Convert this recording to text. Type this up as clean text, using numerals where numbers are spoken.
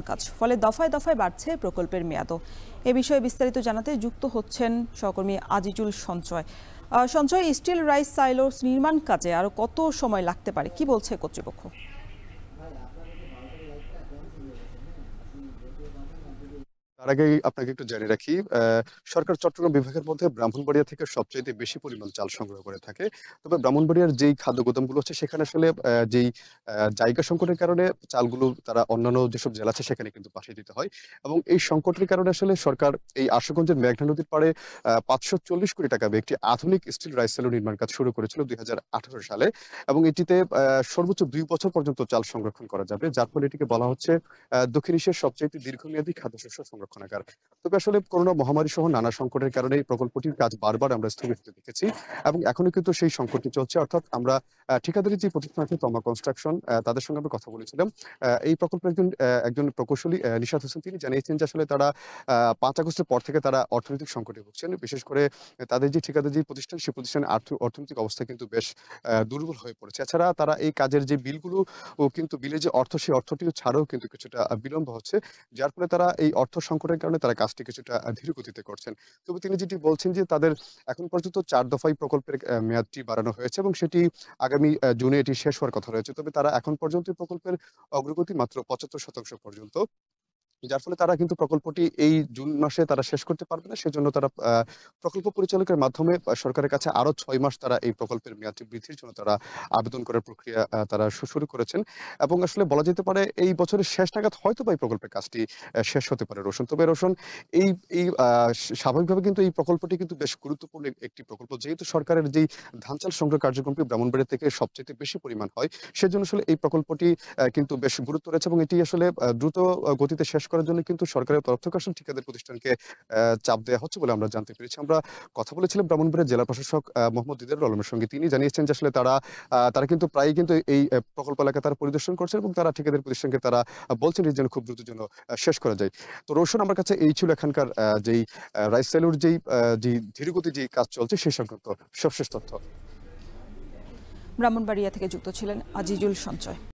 কাজ, ফলে দফায় দফায় বাড়ছে প্রকল্পের মেয়াদও। এ বিষয়ে বিস্তারিত জানাতে যুক্ত হচ্ছেন সহকর্মী আজিজুল সঞ্চয়। সঞ্চয়, স্টিল রাইস সাইলোস নির্মাণ কাজে আরো কত সময় লাগতে পারে, কি বলছে কর্তৃপক্ষ? তার আগে আপনাকে একটু জানিয়ে রাখি, সরকার চট্টগ্রাম বিভাগের মধ্যে ব্রাহ্মণবাড়িয়া থেকে সবচাইতে বেশি পরিমাণ চাল সংগ্রহ করে থাকে। তবে ব্রাহ্মণবাড়িয়ার যেই খাদ্য গুদামগুলো আছে সেখানে আসলে যেই জায়গা সংকটের কারণে চালগুলো তারা অন্যান্য যেসব জেলা আছে সেখানে কিন্তু পাঠিয়ে দিতে হয়। এবং এই সংকটের কারণে আসলে সরকার এই আশুগঞ্জের মেঘনা নদীর পাড়ে ৫৪০ কোটি টাকা ব্যয়ে একটি আধুনিক স্টিল রাইস সেলো নির্মাণ কাজ শুরু করেছিল ২০১৮ সালে। এবং এটিতে সর্বোচ্চ ২ বছর পর্যন্ত চাল সংরক্ষণ করা যাবে। যার ফলে এটিকে বলা হচ্ছে দক্ষিণ এশিয়ার সবচাইতে দীর্ঘমেয়াদী খাদ্যশস্য সংরক্ষণাগার। তবে আসলে করোনা মহামারী সহ নানা সংকটের কারণে এই প্রকল্পটির কাজ বারবার আমরা স্থগিত হতে দেখেছি এবং এখনো কিন্তু সেই সংকটটি চলছে। অর্থাৎ আমরা ঠিকাদারি যে প্রতিষ্ঠান আছে তমা কনস্ট্রাকশন, তাদের সঙ্গে আমরা কথা বলেছিলাম। এই প্রকল্পের একজন প্রকৌশলী নিশাত হোসেন তিনি জানিয়েছেন যে আসলে তারা ৫ আগস্টের পর থেকে তারা অর্থনৈতিক সংকটে ভুগছেন। বিশেষ করে তাদের যে ঠিকাদার যে প্রতিষ্ঠান সেই প্রতিষ্ঠানের অর্থনৈতিক অবস্থা কিন্তু বেশ দুর্বল হয়ে পড়েছে। এছাড়া তারা এই কাজের যে বিলগুলো ও কিন্তু বিলের যে অর্থ সেই অর্থটিও ছাড়াও কিন্তু কিছুটা বিলম্ব হচ্ছে। যার ফলে তারা এই অর্থ সংকটের কারণে তারা কাজটি কিছুটা ধীর গতিতে করছেন। তবে তিনি যেটি বলছেন যে তাদের এখন পর্যন্ত ৪ দফায় প্রকল্পের মেয়াদটি বাড়ানো হয়েছে এবং সেটি আগামী জুনে এটি শেষ হওয়ার কথা রয়েছে। তবে তারা এখন পর্যন্ত এই প্রকল্পের অগ্রগতি মাত্র ৭৫% পর্যন্ত। যার ফলে তারা কিন্তু প্রকল্পটি এই জুন মাসে তারা শেষ করতে পারবে না। সেজন্য তারা প্রকল্প পরিচালকের মাধ্যমে সরকারের কাছে আরো ৬ মাস তারা এই প্রকল্পের মেয়াদটি বৃদ্ধির জন্য তারা আবেদন করার প্রক্রিয়া তারা শুরু করেছেন। এবং আসলে বলা যেতে পারে এই বছরের শেষ নাগাদ হয়তোবা এই প্রকল্পের কাজটি শেষ হতে পারে রোশন। তবে রোশন, এই এই স্বাভাবিকভাবে কিন্তু এই প্রকল্পটি কিন্তু বেশ গুরুত্বপূর্ণ একটি প্রকল্প। যেহেতু সরকারের যেই ধান চাল সংগ্রহ কার্যক্রমটি ব্রাহ্মণবাড়িয়া থেকে সবচাইতে বেশি পরিমাণ হয়, সেজন্য আসলে এই প্রকল্পটি কিন্তু বেশ গুরুত্ব রয়েছে এবং এটি আসলে দ্রুত গতিতে শেষ করার জন্য কিন্তু সরকারের তরফ থেকে আসলে ঠিকাদার প্রতিষ্ঠানকে চাপ দেয়া হচ্ছে বলে আমরা জানতে পেরেছি। আমরা কথা বলেছিলাম ব্রাহ্মণবাড়িয়া জেলা প্রশাসক মোহাম্মদ দিদারুল আলমের সঙ্গে। তিনি জানিয়েছেন যে আসলে তারা কিন্তু প্রায়ই কিন্তু এই প্রকল্প এলাকা তারা পরিদর্শন করছেন এবং তারা ঠিকাদার প্রতিষ্ঠানকে তারা বলছেন এর যেন খুব দ্রুত যেন শেষ করা যায়। তো রোশন, আমার কাছে এই ছিল এখানকার যেই রাইস সেলুর যেই ধীরগতির যে কাজ চলছে সেই সংক্রান্ত সবশেষ তথ্য। ব্রাহ্মণবাড়িয়া থেকে যুক্ত ছিলেন আজিজুল সঞ্চয়।